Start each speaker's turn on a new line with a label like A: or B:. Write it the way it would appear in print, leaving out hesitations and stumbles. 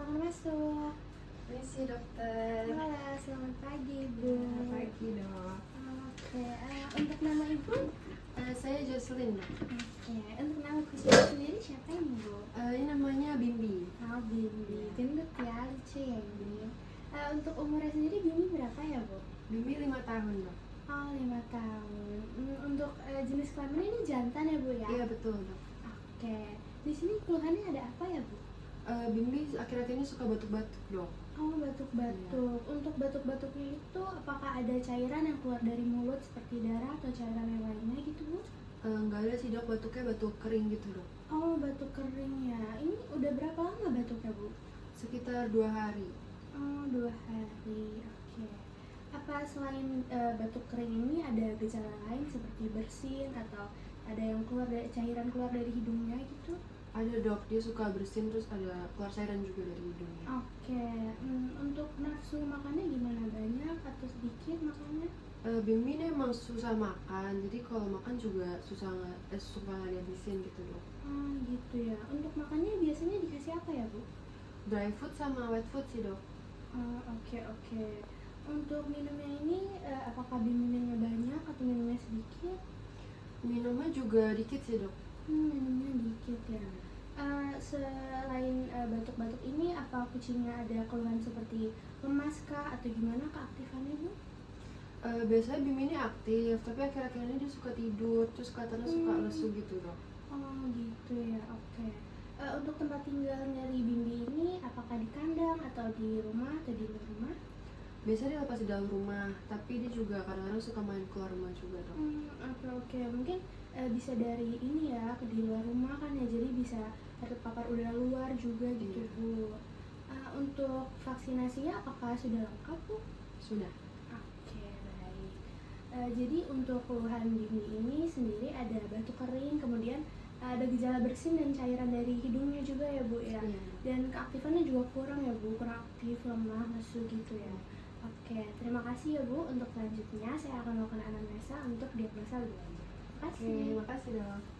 A: silakan masuk.
B: Permisi dokter.
A: Halo, selamat pagi Bu.
B: Selamat pagi dok.
A: Oke, untuk nama Ibu?
B: Saya Jocelyn dok.
A: Oke, untuk nama kucing sendiri siapa ini Bu?
B: Ini namanya Bimbi.
A: Oh, Bimbi, gendut ya, lucu ya ini. Untuk umurnya sendiri Bimbi berapa ya Bu?
B: Bimbi 5 tahun dok.
A: Oh, 5 tahun. Untuk jenis kelaminnya ini jantan ya Bu ya?
B: Iya betul dok.
A: Oke, di sini keluhannya ada apa ya Bu?
B: Bimbi akhir-akhir ini suka batuk-batuk dok.
A: Oh, batuk-batuk. Untuk batuk-batuknya itu apakah ada cairan yang keluar dari mulut seperti darah atau cairan yang lainnya gitu Bu?
B: Nggak ada sih dok, batuknya batuk kering gitu dok.
A: Oh, batuk kering ya. Ini udah berapa lama batuknya Bu?
B: Sekitar 2 hari.
A: Oh, 2 hari. Oke. Apa selain batuk kering ini ada gejala lain seperti bersin atau ada yang cairan keluar dari hidungnya gitu?
B: Ada dok, dia suka bersin terus ada keluar cairan juga dari hidungnya.
A: Oke. Untuk nafsu makannya gimana? Banyak atau sedikit makannya?
B: Bimbi ini emang susah makan, jadi kalau makan juga suka nggak dihabisin gitu dok.
A: Oh, gitu ya. Untuk makannya biasanya dikasih apa ya Bu?
B: Dry food sama wet food sih dok.
A: Oh, oke. Untuk minumnya ini apakah minumnya banyak atau minumnya sedikit?
B: Minumnya juga dikit sih dok.
A: Minumnya dikit ya. Selain batuk-batuk ini, apa kucingnya ada keluhan seperti lemas kah atau gimana keaktifannya Bu?
B: Biasanya Bimbi ini aktif, tapi akhir-akhir ini dia suka tidur, terus kelihatannya suka lesu gitu dok.
A: Oh gitu ya, oke. Untuk tempat tinggal dari Bimbi ini, apakah di kandang atau di rumah atau di luar rumah?
B: Biasanya dia lepas di dalam rumah, tapi dia juga kadang-kadang suka main keluar rumah juga dok.
A: Oke. Mungkin bisa dari ini ya, ke di luar rumah kan ya, jadi bisa terpapar udara luar juga gitu
B: Iya.
A: Bu. Untuk vaksinasinya apakah sudah lengkap Bu?
B: Sudah.
A: Oke, baik. Jadi untuk keluhan Bimbi ini sendiri ada batuk kering, kemudian ada gejala bersin dan cairan dari hidungnya juga ya Bu ya.
B: Iya.
A: Dan keaktifannya juga kurang ya Bu, kurang aktif, lemah, lesu gitu ya. Oke, terima kasih ya Bu. Untuk selanjutnya saya akan melakukan anamnesa untuk diagnosa lebih lanjut. Terima kasih.
B: Makasih dok.